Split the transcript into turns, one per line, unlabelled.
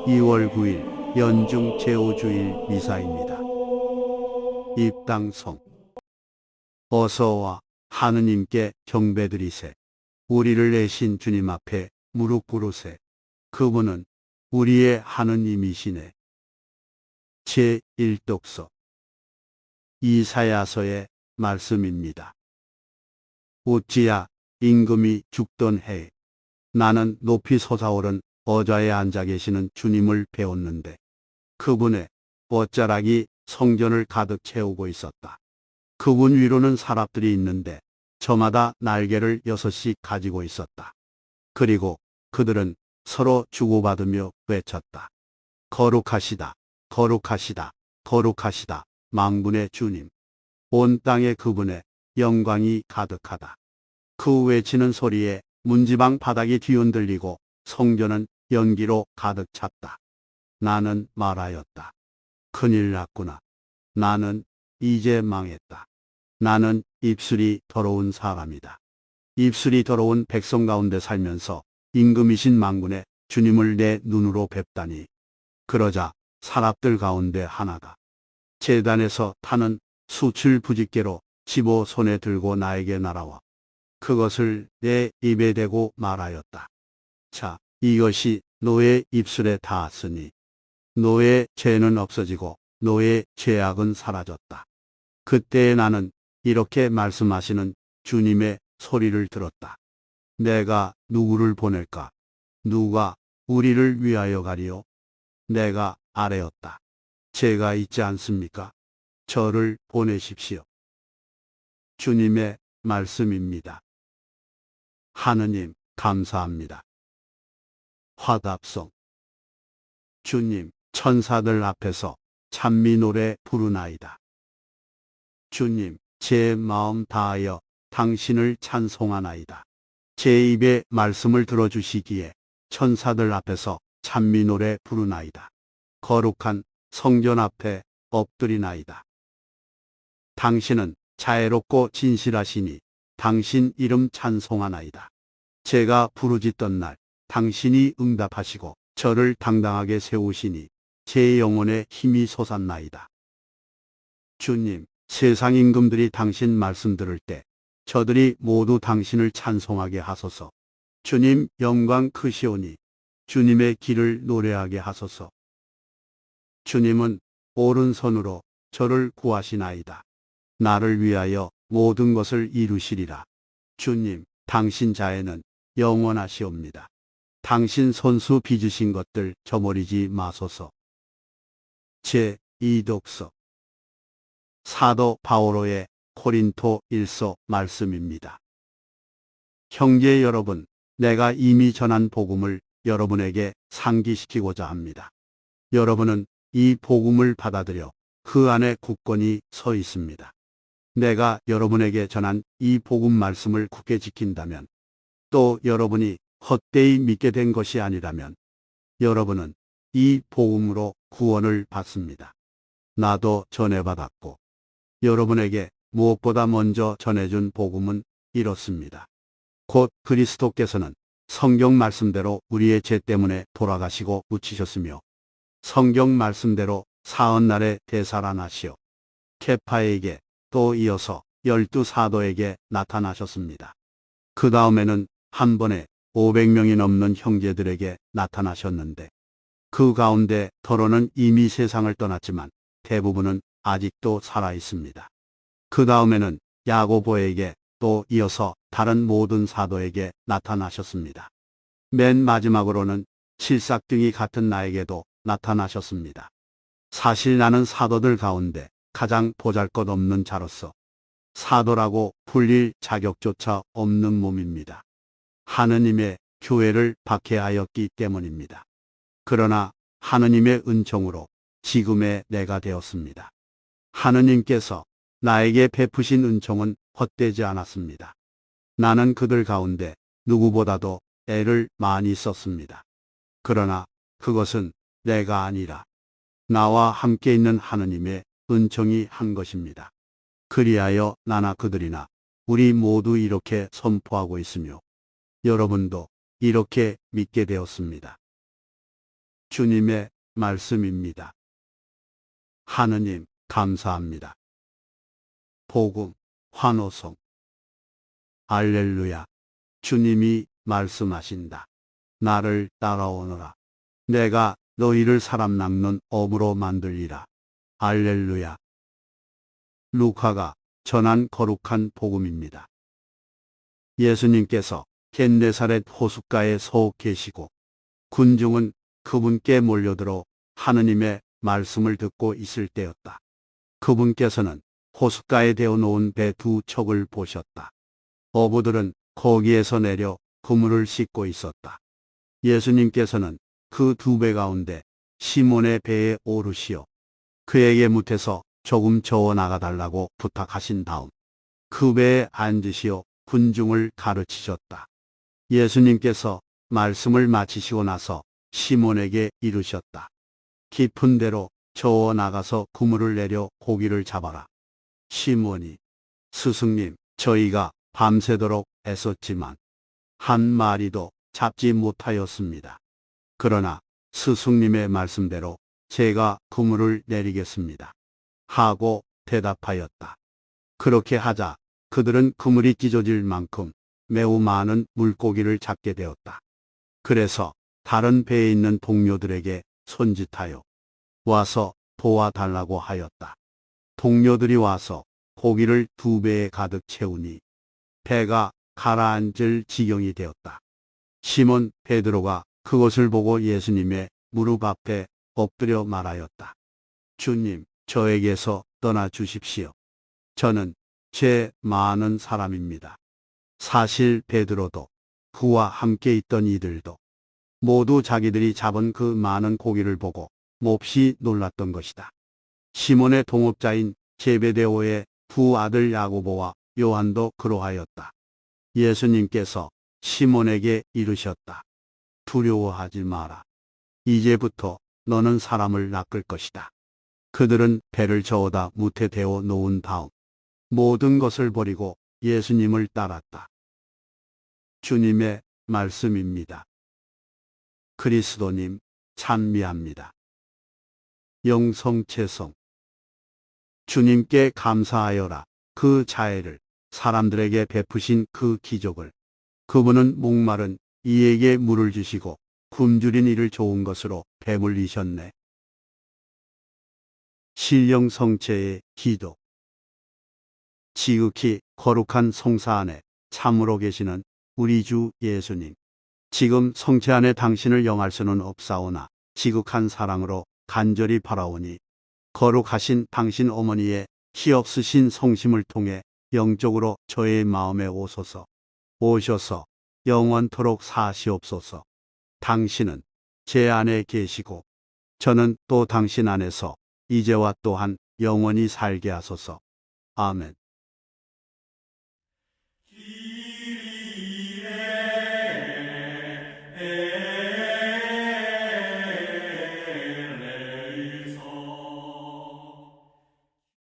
2월 9일 연중 제5주일 미사입니다. 입당송. 어서와 하느님께 경배드리세. 우리를 내신 주님 앞에 무릎 꿇으세. 그분은 우리의 하느님이시네. 제1독서. 이사야서의 말씀입니다. 우찌야 임금이 죽던 해에 나는 높이 솟아오른 어좌에 앉아 계시는 주님을 배웠는데 그분의 옷자락이 성전을 가득 채우고 있었다. 그분 위로는 사람들이 있는데 저마다 날개를 6씩 가지고 있었다. 그리고 그들은 서로 주고받으며 외쳤다. 거룩하시다, 거룩하시다, 거룩하시다, 만군의 주님. 온 땅에 그분의 영광이 가득하다. 그 외치는 소리에 문지방 바닥이 뒤흔들리고 성전은 연기로 가득 찼다. 나는 말하였다. 큰일 났구나. 나는 이제 망했다. 나는 입술이 더러운 사람이다. 입술이 더러운 백성 가운데 살면서 임금이신 만군의 주님을 내 눈으로 뵙다니. 그러자 사람들 가운데 하나가 제단에서 타는 수출 부직개로 집어 손에 들고 나에게 날아와 그것을 내 입에 대고 말하였다. 자, 이것이 너의 입술에 닿았으니 너의 죄는 없어지고 너의 죄악은 사라졌다. 그때 나는 이렇게 말씀하시는 주님의 소리를 들었다. 내가 누구를 보낼까? 누가 우리를 위하여 가리요? 내가 아뢰었다. 제가 있지 않습니까? 저를 보내십시오. 주님의 말씀입니다. 하느님, 감사합니다. 화답송. 주님, 천사들 앞에서 찬미 노래 부르나이다. 주님, 제 마음 다하여 당신을 찬송하나이다. 제 입에 말씀을 들어주시기에 천사들 앞에서 찬미 노래 부르나이다. 거룩한 성전 앞에 엎드리나이다. 당신은 자애롭고 진실하시니 당신 이름 찬송하나이다. 제가 부르짖던 날 당신이 응답하시고 저를 당당하게 세우시니 제 영혼에 힘이 솟았나이다. 주님, 세상 임금들이 당신 말씀 들을 때 저들이 모두 당신을 찬송하게 하소서. 주님 영광 크시오니 주님의 길을 노래하게 하소서. 주님은 오른손으로 저를 구하시나이다. 나를 위하여 모든 것을 이루시리라. 주님, 당신 자애는 영원하시옵니다. 당신 손수 빚으신 것들 저버리지 마소서. 제2독서. 사도 바오로의 코린토 1서 말씀입니다. 형제 여러분, 내가 이미 전한 복음을 여러분에게 상기시키고자 합니다. 여러분은 이 복음을 받아들여 그 안에 굳건히 서 있습니다. 내가 여러분에게 전한 이 복음 말씀을 굳게 지킨다면, 또 여러분이 헛되이 믿게 된 것이 아니라면 여러분은 이 복음으로 구원을 받습니다. 나도 전해받았고 여러분에게 무엇보다 먼저 전해준 복음은 이렇습니다. 곧 그리스도께서는 성경 말씀대로 우리의 죄 때문에 돌아가시고 묻히셨으며 성경 말씀대로 사흘날에 되살아나시어 케파에게 또 이어서 12사도에게 나타나셨습니다. 그 다음에는 한 번에 500명이 넘는 형제들에게 나타나셨는데 그 가운데 더러는 이미 세상을 떠났지만 대부분은 아직도 살아 있습니다. 그 다음에는 야고보에게 또 이어서 다른 모든 사도에게 나타나셨습니다. 맨 마지막으로는 칠삭등이 같은 나에게도 나타나셨습니다. 사실 나는 사도들 가운데 가장 보잘것없는 자로서 사도라고 불릴 자격조차 없는 몸입니다. 하느님의 교회를 박해하였기 때문입니다. 그러나 하느님의 은총으로 지금의 내가 되었습니다. 하느님께서 나에게 베푸신 은총은 헛되지 않았습니다. 나는 그들 가운데 누구보다도 애를 많이 썼습니다. 그러나 그것은 내가 아니라 나와 함께 있는 하느님의 은총이 한 것입니다. 그리하여 나나 그들이나 우리 모두 이렇게 선포하고 있으며 여러분도 이렇게 믿게 되었습니다. 주님의 말씀입니다. 하느님, 감사합니다. 복음, 환호성. 할렐루야. 주님이 말씀하신다. 나를 따라오너라. 내가 너희를 사람 낚는 어부로 만들리라. 할렐루야. 루카가 전한 거룩한 복음입니다. 예수님께서 겟네사렛 호숫가에 서 계시고 군중은 그분께 몰려들어 하느님의 말씀을 듣고 있을 때였다. 그분께서는 호숫가에 대어 놓은 배 두 척을 보셨다. 어부들은 거기에서 내려 그물을 씻고 있었다. 예수님께서는 그 두 배 가운데 시몬의 배에 오르시어 그에게 못해서 조금 저어 나가달라고 부탁하신 다음 그 배에 앉으시어 군중을 가르치셨다. 예수님께서 말씀을 마치시고 나서 시몬에게 이르셨다. 깊은 데로 저어 나가서 그물을 내려 고기를 잡아라. 시몬이, 스승님, 저희가 밤새도록 애썼지만 한 마리도 잡지 못하였습니다. 그러나 스승님의 말씀대로 제가 그물을 내리겠습니다. 하고 대답하였다. 그렇게 하자 그들은 그물이 찢어질 만큼 매우 많은 물고기를 잡게 되었다. 그래서 다른 배에 있는 동료들에게 손짓하여 와서 도와달라고 하였다. 동료들이 와서 고기를 두 배에 가득 채우니 배가 가라앉을 지경이 되었다. 시몬 베드로가 그것을 보고 예수님의 무릎 앞에 엎드려 말하였다. 주님, 저에게서 떠나 주십시오. 저는 죄 많은 사람입니다. 사실 베드로도 그와 함께 있던 이들도 모두 자기들이 잡은 그 많은 고기를 보고 몹시 놀랐던 것이다. 시몬의 동업자인 제베데오의 두 아들 야고보와 요한도 그러하였다. 예수님께서 시몬에게 이르셨다. 두려워하지 마라. 이제부터 너는 사람을 낚을 것이다. 그들은 배를 저어다 무태 대어 놓은 다음 모든 것을 버리고 예수님을 따랐다. 주님의 말씀입니다. 그리스도님, 찬미합니다. 영성체성. 주님께 감사하여라. 그 자애를, 사람들에게 베푸신 그 기적을. 그분은 목마른 이에게 물을 주시고 굶주린 이를 좋은 것으로 배불리셨네. 신령 성체의 기도. 지극히 거룩한 성사 안에 참으로 계시는 우리 주 예수님. 지금 성체 안에 당신을 영할 수는 없사오나 지극한 사랑으로 간절히 바라오니 거룩하신 당신 어머니의 힘없으신 성심을 통해 영적으로 저의 마음에 오셔서 영원토록 사시옵소서. 당신은 제 안에 계시고 저는 또 당신 안에서 이제와 또한 영원히 살게 하소서. 아멘.